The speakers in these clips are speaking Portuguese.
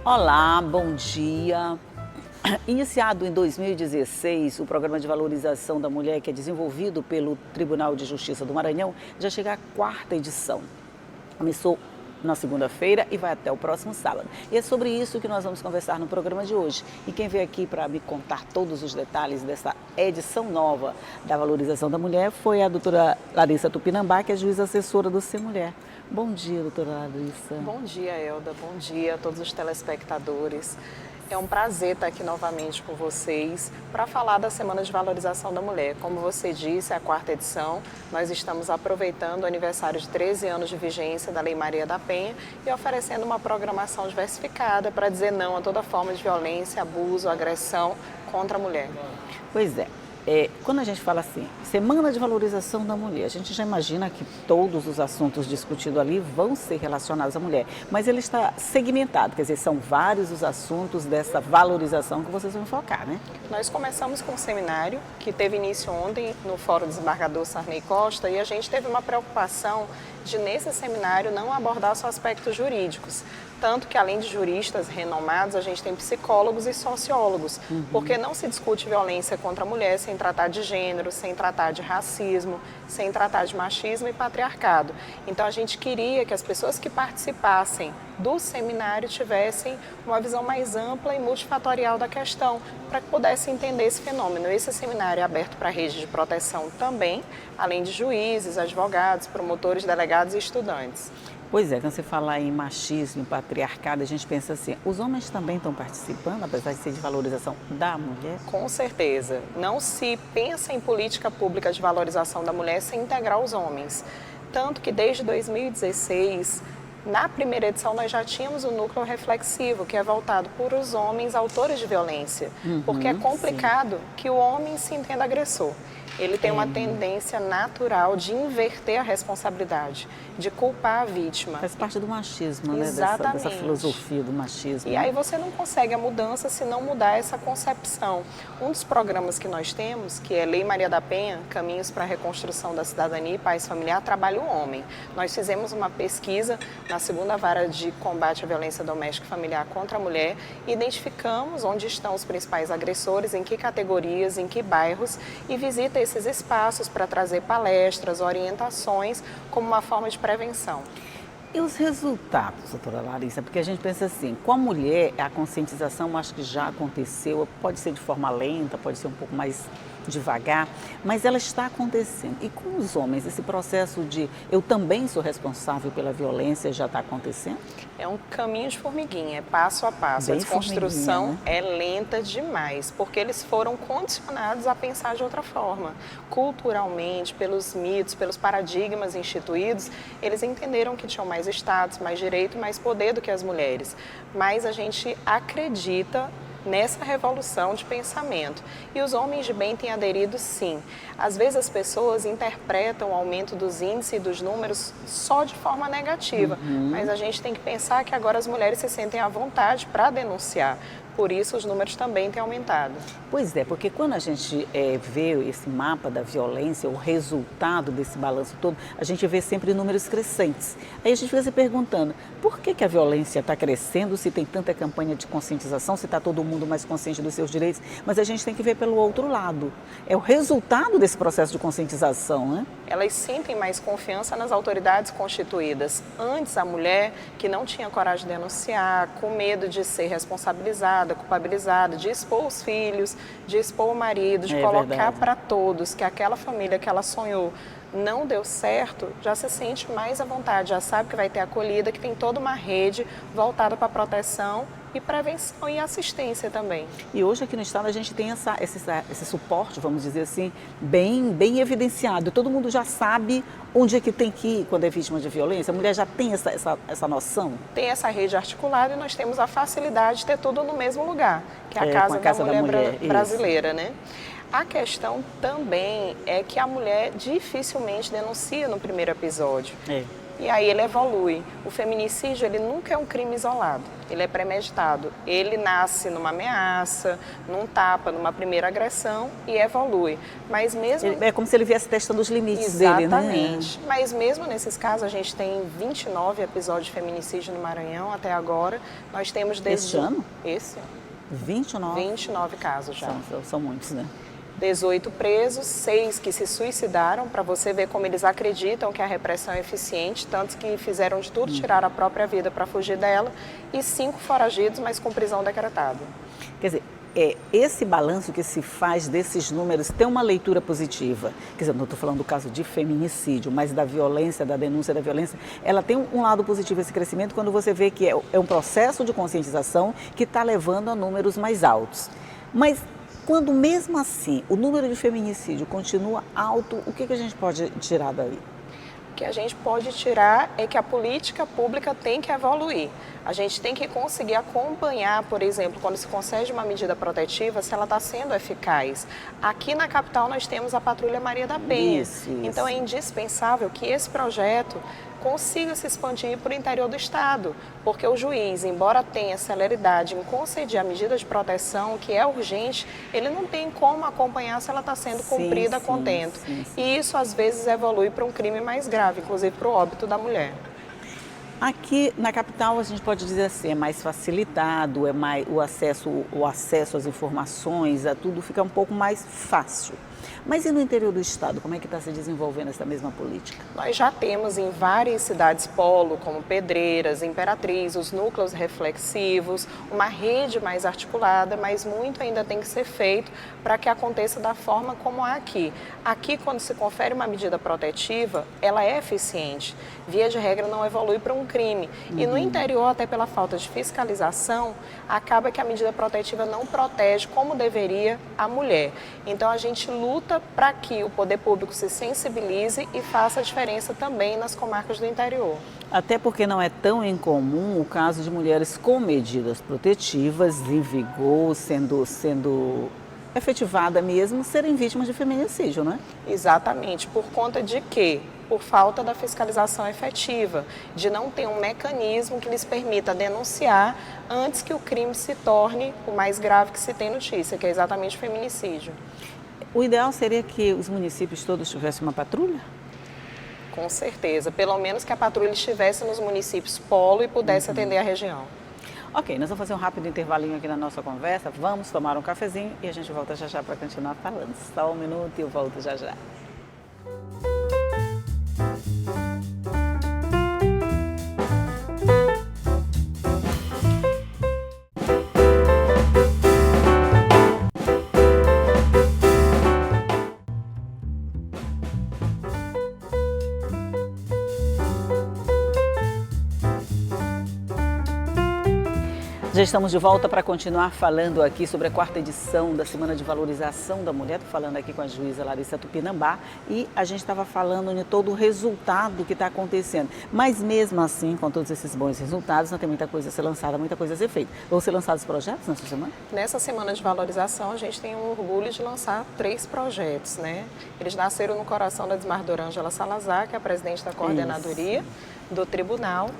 Olá, bom dia. Iniciado em 2016, o Programa de Valorização da Mulher, que é desenvolvido pelo Tribunal de Justiça do Maranhão, já chega à quarta edição. Começou na segunda-feira e vai até o próximo sábado. E é sobre isso que nós vamos conversar no programa de hoje. E quem veio aqui para me contar todos os detalhes dessa edição nova da Valorização da Mulher foi a doutora Larissa Tupinambá, que é juíza assessora do Ser Mulher. Bom dia, doutora Larissa. Bom dia, Elda. Bom dia a todos os telespectadores. É um prazer estar aqui novamente com vocês para falar da Semana de Valorização da Mulher. Como você disse, é a quarta edição. Nós estamos aproveitando o aniversário de 13 anos de vigência da Lei Maria da Penha e oferecendo uma programação diversificada para dizer não a toda forma de violência, abuso, agressão contra a mulher. Pois é. Quando a gente fala assim, Semana de Valorização da Mulher, a gente já imagina que todos os assuntos discutidos ali vão ser relacionados à mulher, mas ele está segmentado, quer dizer, são vários os assuntos dessa valorização que vocês vão focar, né? Nós começamos com um seminário que teve início ontem no Fórum Desembargador Sarney Costa e a gente teve uma preocupação de, nesse seminário, não abordar só aspectos jurídicos. Tanto que, além de juristas renomados, a gente tem psicólogos e sociólogos, porque não se discute violência contra a mulher sem tratar de gênero, sem tratar de racismo, sem tratar de machismo e patriarcado. Então, a gente queria que as pessoas que participassem do seminário tivessem uma visão mais ampla e multifatorial da questão, para que pudessem entender esse fenômeno. Esse seminário é aberto para a rede de proteção também, além de juízes, advogados, promotores, delegados e estudantes. Pois é, quando você fala em machismo, em patriarcado, a gente pensa assim, os homens também estão participando, apesar de ser de valorização da mulher? Com certeza. Não se pensa em política pública de valorização da mulher sem integrar os homens. Tanto que desde 2016, na primeira edição, nós já tínhamos o núcleo reflexivo, que é voltado para os homens autores de violência. Porque é complicado que o homem se entenda agressor. Ele tem uma tendência natural de inverter a responsabilidade, de culpar a vítima. Faz parte do machismo, né? Exatamente. Dessa filosofia do machismo. E aí você não consegue a mudança se não mudar essa concepção. Um dos programas que nós temos, que é Lei Maria da Penha, Caminhos para a Reconstrução da Cidadania e Paz Familiar, trabalha o homem. Nós fizemos uma pesquisa na segunda vara de combate à violência doméstica e familiar contra a mulher e identificamos onde estão os principais agressores, em que categorias, em que bairros, e visita esses espaços para trazer palestras, orientações como uma forma de prevenção. E os resultados, doutora Larissa? Porque a gente pensa assim, com a mulher, a conscientização acho que já aconteceu, pode ser de forma lenta, pode ser um pouco mais devagar, mas ela está acontecendo. E com os homens, esse processo de eu também sou responsável pela violência já está acontecendo? É um caminho de formiguinha, é passo a passo. Bem a desconstrução, né? é lenta demais, porque eles foram condicionados a pensar de outra forma. Culturalmente, pelos mitos, pelos paradigmas instituídos, eles entenderam que tinham mais status, mais direito, mais poder do que as mulheres. Mas a gente acredita nessa revolução de pensamento. E os homens de bem têm aderido, sim. Às vezes as pessoas interpretam o aumento dos índices e dos números só de forma negativa, mas a gente tem que pensar que agora as mulheres se sentem à vontade para denunciar. Por isso, os números também têm aumentado. Pois é, porque quando a gente vê esse mapa da violência, o resultado desse balanço todo, a gente vê sempre números crescentes. Aí a gente fica se perguntando, por que a violência está crescendo se tem tanta campanha de conscientização, se está todo mundo mais consciente dos seus direitos? Mas a gente tem que ver pelo outro lado. É o resultado desse processo de conscientização, né? Elas sentem mais confiança nas autoridades constituídas. Antes, a mulher que não tinha coragem de denunciar, com medo de ser responsabilizada, culpabilizada, de expor os filhos, de expor o marido, de colocar para todos que aquela família que ela sonhou não deu certo, já se sente mais à vontade, já sabe que vai ter acolhida, que tem toda uma rede voltada para a proteção e prevenção e assistência também. E hoje aqui no estado a gente tem esse suporte, vamos dizer assim, bem evidenciado. Todo mundo já sabe onde é que tem que ir quando é vítima de violência. A mulher já tem essa noção? Tem essa rede articulada e nós temos a facilidade de ter tudo no mesmo lugar, que é a Casa da Mulher brasileira, né? A questão também é que a mulher dificilmente denuncia no primeiro episódio. e aí ele evolui. O feminicídio, ele nunca é um crime isolado, ele é premeditado. Ele nasce numa ameaça, num tapa, numa primeira agressão e evolui. Mas mesmo... É como se ele viesse testando os limites dele, né? Exatamente. Mas mesmo nesses casos, a gente tem 29 episódios de feminicídio no Maranhão até agora. Nós temos... Este ano? Esse. 29 casos já. São muitos, né? 18 presos, 6 que se suicidaram, para você ver como eles acreditam que a repressão é eficiente, tantos que fizeram de tudo, tirar a própria vida para fugir dela, e 5 foragidos, mas com prisão decretada. Quer dizer, esse balanço que se faz desses números tem uma leitura positiva. Quer dizer, não estou falando do caso de feminicídio, mas da violência, da denúncia da violência. Ela tem um lado positivo, esse crescimento, quando você vê que é um processo de conscientização que está levando a números mais altos. Mas quando mesmo assim o número de feminicídio continua alto, o que a gente pode tirar daí? O que a gente pode tirar é que a política pública tem que evoluir. A gente tem que conseguir acompanhar, por exemplo, quando se concede uma medida protetiva, se ela está sendo eficaz. Aqui na capital nós temos a Patrulha Maria da Penha. Isso. Então é indispensável que esse projeto consiga se expandir para o interior do estado, porque o juiz, embora tenha celeridade em conceder a medida de proteção, que é urgente, ele não tem como acompanhar se ela está sendo cumprida a contento. E isso, às vezes, evolui para um crime mais grave, inclusive para o óbito da mulher. Aqui na capital a gente pode dizer assim, é mais facilitado, é mais o acesso às informações, a tudo fica um pouco mais fácil. Mas e no interior do estado, como é que está se desenvolvendo essa mesma política? Nós já temos em várias cidades polo, como Pedreiras, Imperatriz, os núcleos reflexivos, uma rede mais articulada, mas muito ainda tem que ser feito para que aconteça da forma como há aqui. Aqui, quando se confere uma medida protetiva, ela é eficiente. Via de regra, não evolui para um crime. E no interior, até pela falta de fiscalização, acaba que a medida protetiva não protege como deveria a mulher. Então, a gente luta para que o poder público se sensibilize e faça a diferença também nas comarcas do interior. Até porque não é tão incomum o caso de mulheres com medidas protetivas em vigor, sendo efetivada mesmo, serem vítimas de feminicídio, né? Exatamente. Por conta de quê? Por falta da fiscalização efetiva, de não ter um mecanismo que lhes permita denunciar antes que o crime se torne o mais grave que se tem notícia, que é exatamente o feminicídio. O ideal seria que os municípios todos tivessem uma patrulha? Com certeza. Pelo menos que a patrulha estivesse nos municípios polo e pudesse atender a região. Ok, nós vamos fazer um rápido intervalinho aqui na nossa conversa. Vamos tomar um cafezinho e a gente volta já já para continuar falando. Só um minuto e eu volto já já. Já estamos de volta para continuar falando aqui sobre a 4ª edição da Semana de Valorização da Mulher. Estou falando aqui com a juíza Larissa Tupinambá e a gente estava falando de todo o resultado que está acontecendo. Mas mesmo assim, com todos esses bons resultados, não tem muita coisa a ser lançada, muita coisa a ser feita. Vão ser lançados projetos nessa semana? Nessa Semana de Valorização, a gente tem o orgulho de lançar 3 projetos, né? Eles nasceram no coração da desembargadora Ângela Salazar, que é a presidente da coordenadoria do tribunal.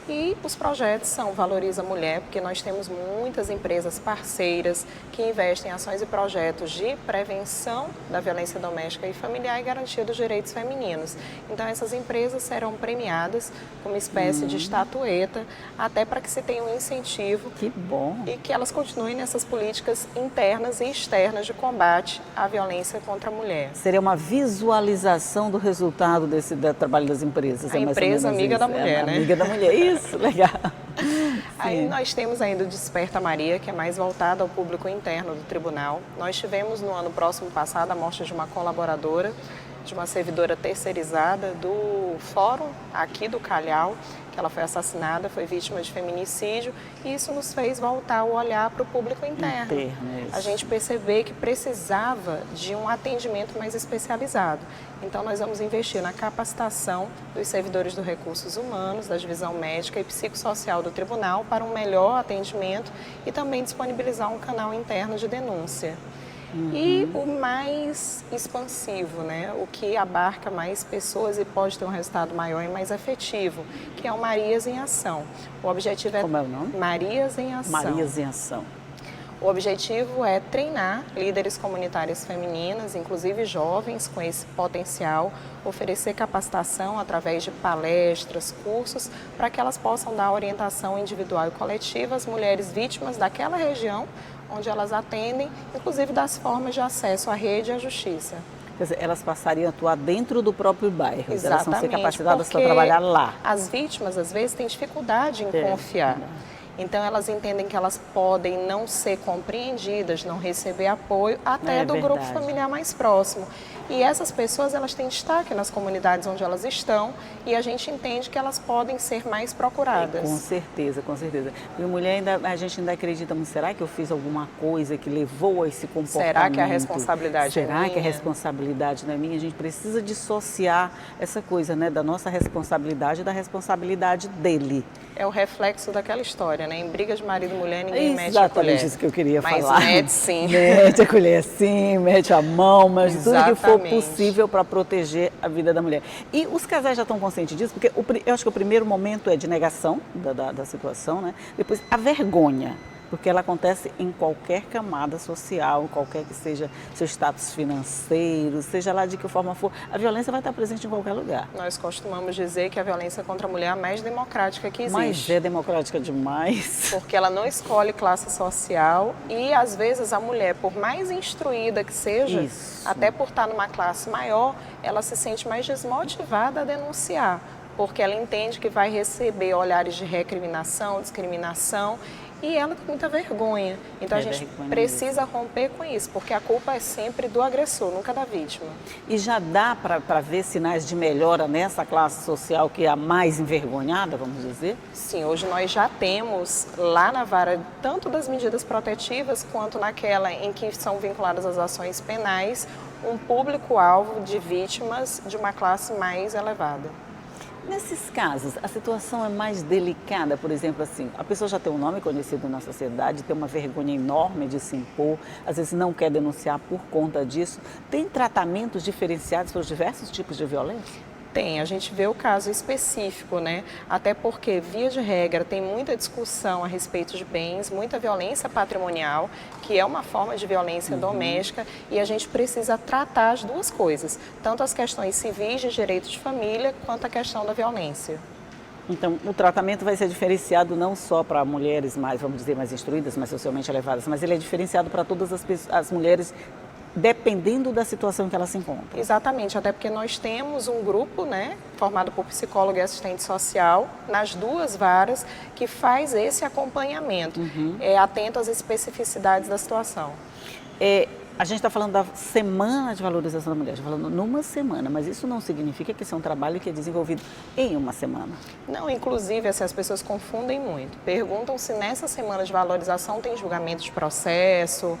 E os projetos são Valoriza a Mulher, porque nós temos muitas empresas parceiras que investem em ações e projetos de prevenção da violência doméstica e familiar e garantia dos direitos femininos. Então, essas empresas serão premiadas com uma espécie de estatueta, até para que se tenha um incentivo. Que bom! E que elas continuem nessas políticas internas e externas de combate à violência contra a mulher. Seria uma visualização do resultado do trabalho das empresas. A empresa amiga da mulher, né? Amiga da mulher, isso, legal. Aí nós temos ainda o Desperta Maria, que é mais voltado ao público interno do tribunal. Nós tivemos no ano próximo passado a morte de uma colaboradora, de uma servidora terceirizada do fórum aqui do Calhau, que ela foi assassinada, foi vítima de feminicídio, e isso nos fez voltar o olhar para o público interno. A gente perceber que precisava de um atendimento mais especializado. Então, nós vamos investir na capacitação dos servidores dos recursos humanos, da divisão médica e psicossocial do tribunal para um melhor atendimento e também disponibilizar um canal interno de denúncia. E o mais expansivo, né? O que abarca mais pessoas e pode ter um resultado maior e mais efetivo, que é o Marias em Ação. O objetivo é... Como é o nome? Marias em Ação. Marias em Ação. O objetivo é treinar líderes comunitárias femininas, inclusive jovens com esse potencial, oferecer capacitação através de palestras, cursos, para que elas possam dar orientação individual e coletiva às mulheres vítimas daquela região onde elas atendem, inclusive das formas de acesso à rede e à justiça. Quer dizer, elas passariam a atuar dentro do próprio bairro, Exatamente, elas vão ser capacitadas para trabalhar lá. As vítimas, às vezes, têm dificuldade em confiar. Então, elas entendem que elas podem não ser compreendidas, não receber apoio, até do grupo familiar mais próximo. E essas pessoas, elas têm destaque nas comunidades onde elas estão e a gente entende que elas podem ser mais procuradas. Com certeza, com certeza. E mulher, a gente ainda acredita, mas será que eu fiz alguma coisa que levou a esse comportamento? Será que a responsabilidade é minha? Será que a responsabilidade não é minha? A gente precisa dissociar essa coisa, né, da nossa responsabilidade e da responsabilidade dele. É o reflexo daquela história, né? Em briga de marido e mulher, ninguém mete a colher. Exatamente isso que eu queria falar. Mas mete sim. Mete a colher sim, mete a mão, mas tudo que for possível para proteger a vida da mulher. E os casais já estão conscientes disso? Porque eu acho que o primeiro momento é de negação da situação, né? Depois a vergonha. Porque ela acontece em qualquer camada social, qualquer que seja seu status financeiro, seja lá de que forma for, a violência vai estar presente em qualquer lugar. Nós costumamos dizer que a violência contra a mulher é a mais democrática que existe. Mas é democrática demais. Porque ela não escolhe classe social e, às vezes, a mulher, por mais instruída que seja, até por estar numa classe maior, ela se sente mais desmotivada a denunciar, porque ela entende que vai receber olhares de recriminação, discriminação, e ela tem muita vergonha. Então a gente precisa romper com isso, porque a culpa é sempre do agressor, nunca da vítima. E já dá para ver sinais de melhora nessa classe social que é a mais envergonhada, vamos dizer? Sim, hoje nós já temos lá na vara, tanto das medidas protetivas quanto naquela em que são vinculadas as ações penais, um público-alvo de vítimas de uma classe mais elevada. Nesses casos, a situação é mais delicada, por exemplo, assim, a pessoa já tem um nome conhecido na sociedade, tem uma vergonha enorme de se impor, às vezes não quer denunciar por conta disso. Tem tratamentos diferenciados para os diversos tipos de violência? Tem, a gente vê o caso específico, né? Até porque, via de regra, tem muita discussão a respeito de bens, muita violência patrimonial, que é uma forma de violência doméstica, e a gente precisa tratar as duas coisas, tanto as questões civis de direito de família, quanto a questão da violência. Então, o tratamento vai ser diferenciado não só para mulheres mais, vamos dizer, mais instruídas, mais socialmente elevadas, mas ele é diferenciado para todas as mulheres, dependendo da situação em que ela se encontra. Exatamente, até porque nós temos um grupo, né, formado por psicólogo e assistente social, nas duas varas, que faz esse acompanhamento, atento às especificidades da situação. A gente está falando da Semana de Valorização da Mulher, está falando numa semana, mas isso não significa que isso é um trabalho que é desenvolvido em uma semana. Não, inclusive, assim, as pessoas confundem muito. Perguntam se nessa Semana de Valorização tem julgamento de processo,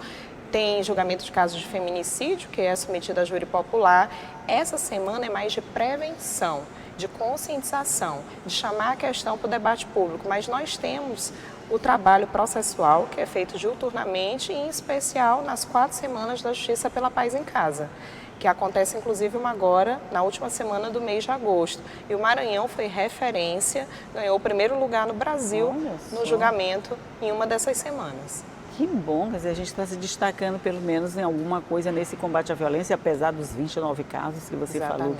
tem julgamento de casos de feminicídio, que é submetido a júri popular. Essa semana é mais de prevenção, de conscientização, de chamar a questão para o debate público. Mas nós temos o trabalho processual, que é feito diuturnamente, e em especial nas 4 semanas da Justiça pela Paz em Casa, que acontece inclusive uma agora, na última semana do mês de agosto. E o Maranhão foi referência, ganhou o primeiro lugar no Brasil no julgamento em uma dessas semanas. Que bom, quer dizer, a gente está se destacando pelo menos em alguma coisa nesse combate à violência, apesar dos 29 casos que você falou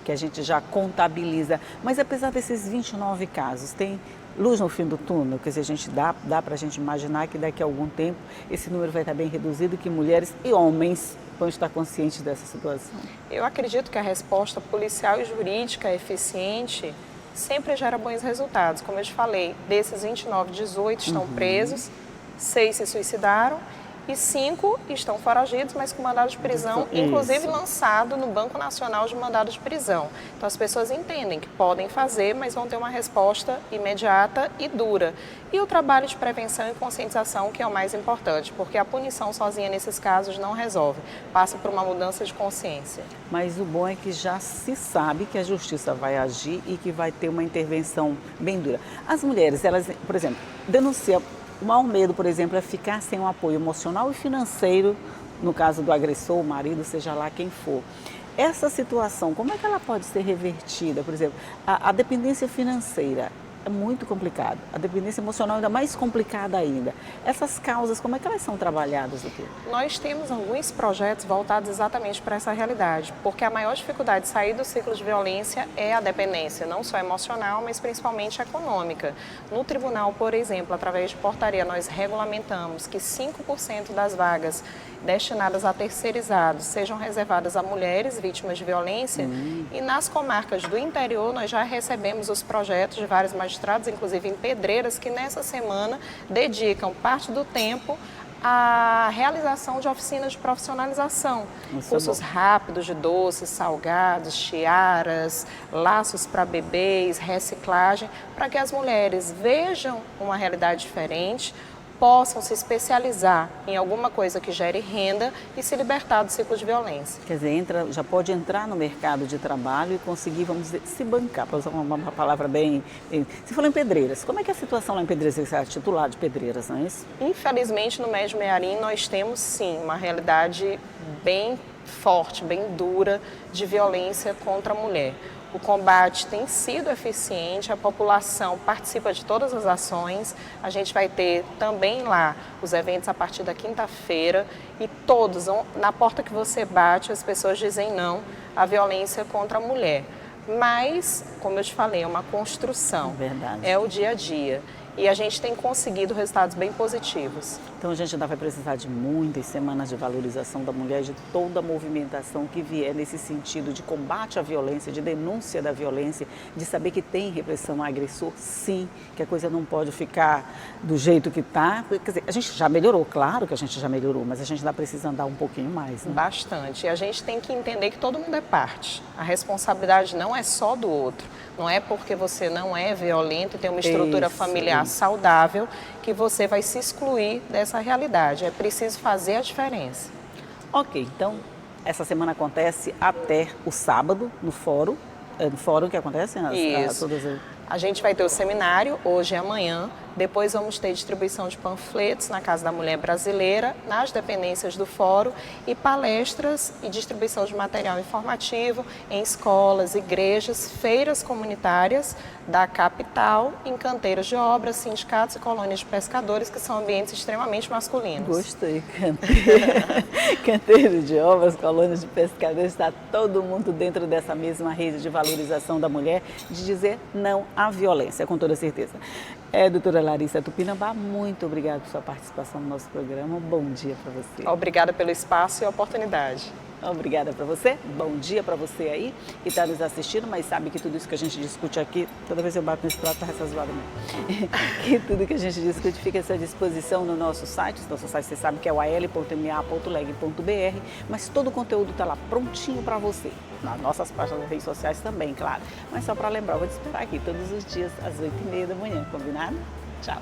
que a gente já contabiliza. Mas apesar desses 29 casos, tem luz no fim do túnel? Quer dizer, a gente dá para a gente imaginar que daqui a algum tempo esse número vai estar bem reduzido e que mulheres e homens vão estar conscientes dessa situação? Eu acredito que a resposta policial e jurídica eficiente sempre gera bons resultados. Como eu te falei, desses 29, 18 estão presos, 6 se suicidaram e 5 estão foragidos, mas com mandado de prisão, inclusive lançado no Banco Nacional de Mandado de Prisão. Então as pessoas entendem que podem fazer, mas vão ter uma resposta imediata e dura. E o trabalho de prevenção e conscientização, que é o mais importante, porque a punição sozinha nesses casos não resolve, passa por uma mudança de consciência. Mas o bom é que já se sabe que a justiça vai agir e que vai ter uma intervenção bem dura. As mulheres, elas, por exemplo, denunciam. O maior medo, por exemplo, é ficar sem um apoio emocional e financeiro no caso do agressor, o marido, seja lá quem for. Essa situação, como é que ela pode ser revertida? Por exemplo, a dependência financeira é muito complicado, a dependência emocional ainda mais complicada ainda. Essas causas, como é que elas são trabalhadas aqui? Nós temos alguns projetos voltados exatamente para essa realidade, porque a maior dificuldade de sair do ciclo de violência é a dependência, não só emocional, mas principalmente econômica. No tribunal, por exemplo, através de portaria, nós regulamentamos que 5% das vagas destinadas a terceirizados sejam reservadas a mulheres vítimas de violência e nas comarcas do interior nós já recebemos os projetos de vários magistrados, inclusive em Pedreiras, que nessa semana dedicam parte do tempo à realização de oficinas de profissionalização, cursos rápidos de doces, salgados, tiaras, laços para bebês, reciclagem, para que as mulheres vejam uma realidade diferente, possam se especializar em alguma coisa que gere renda e se libertar do ciclo de violência. Quer dizer, já pode entrar no mercado de trabalho e conseguir, vamos dizer, se bancar, para usar uma palavra bem... Você falou em Pedreiras, como é que é a situação lá em Pedreiras? Você é titular de Pedreiras, não é isso? Infelizmente, no Médio Mearim, nós temos sim uma realidade bem forte, bem dura de violência contra a mulher. O combate tem sido eficiente, a população participa de todas as ações. A gente vai ter também lá os eventos a partir da quinta-feira e todos, na porta que você bate, as pessoas dizem não à violência contra a mulher. Mas, como eu te falei, é uma construção, é o dia a dia. E a gente tem conseguido resultados bem positivos. Então a gente ainda vai precisar de muitas semanas de valorização da mulher, de toda a movimentação que vier nesse sentido de combate à violência, de denúncia da violência, de saber que tem repressão ao agressor, sim, que a coisa não pode ficar do jeito que está. Quer dizer, a gente já melhorou, claro que a gente já melhorou, mas a gente ainda precisa andar um pouquinho mais, né? Bastante. E a gente tem que entender que todo mundo é parte. A responsabilidade não é só do outro. Não é porque você não é violento e tem uma estrutura familiar saudável que você vai se excluir dessa realidade. É preciso fazer a diferença. Ok, então essa semana acontece até o sábado no fórum. É no fórum que acontece? Isso. A gente vai ter o seminário hoje e amanhã. Depois vamos ter distribuição de panfletos na Casa da Mulher Brasileira, nas dependências do fórum e palestras e distribuição de material informativo em escolas, igrejas, feiras comunitárias da capital, em canteiros de obras, sindicatos e colônias de pescadores, que são ambientes extremamente masculinos. Gostei, canteiro de obras, colônias de pescadores, está todo mundo dentro dessa mesma rede de valorização da mulher, de dizer não à violência, com toda certeza. Doutora Larissa Tupinambá, muito obrigada por sua participação no nosso programa. Bom dia para você. Obrigada pelo espaço e a oportunidade. Obrigada para você, bom dia para você aí que está nos assistindo, mas sabe que tudo isso que a gente discute aqui, toda vez eu bato nesse prato, tá essa zoada mesmo. Que tudo que a gente discute fica à sua disposição no nosso site você sabe que é o al.ma.leg.br, mas todo o conteúdo está lá prontinho para você, nas nossas páginas das redes sociais também, claro. Mas só para lembrar, eu vou te esperar aqui todos os dias às 8h30 da manhã, combinado? Tchau!